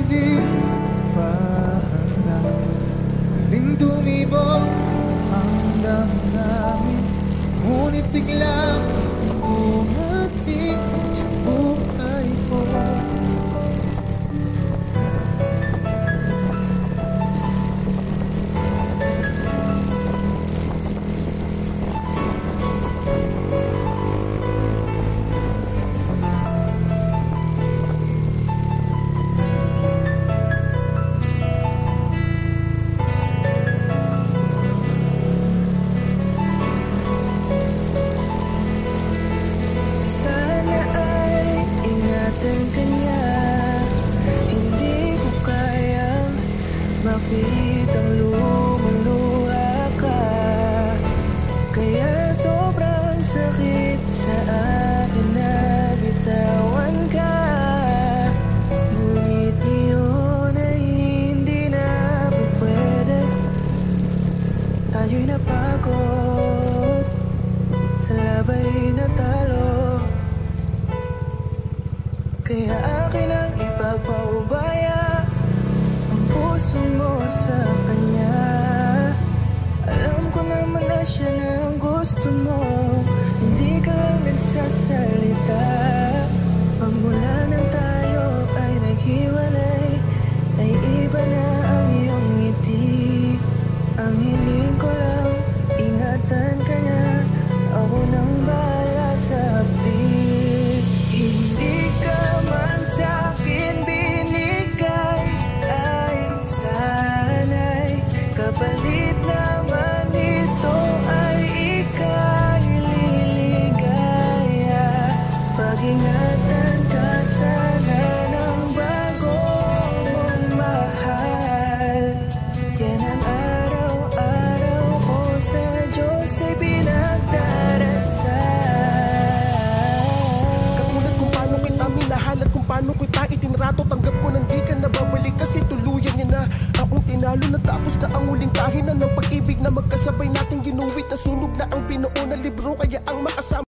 di pa handa. Muling tumibok ang damdamin, ngunit biglang dumating sa buhay ko. Bakit ang lumuluha ka? Kaya sobrang sakit sa akin na bitawan ka. Ngunit ngayon ay hindi na pwede. Tayo'y napagod, sa labay natalo. Kaya akin ang ipapaubaya ang puso mo sa kanya. Alam ko naman na siya na ang gusto mo, hindi ka lang nagsasalita. Pagmula nang tayo ay naghiwalay, ay iba na ang iyong ngiti. Ang hiling ko lang, ingatan ka niya, ako nang bahala sa hapdi. Hindi ka man sa'kin binigay, ay sana'y kapalit naman ito ay ika'y liligaya. Pag-ingatan ka sana ng bago mong mahal. Yan ang araw-araw ko sa Diyos ay pinagdarasal. Katulad kung paano kita minahal at kung paano kita itinrato, tanggap ko nang di ka nababalik kasi tuluyan niya na akong tinalo. Natapos na ang huling kahina ng pag-ibig na magkasabay nating ginuwit. Nasunog na ang pinuo na libro, kaya ang makasama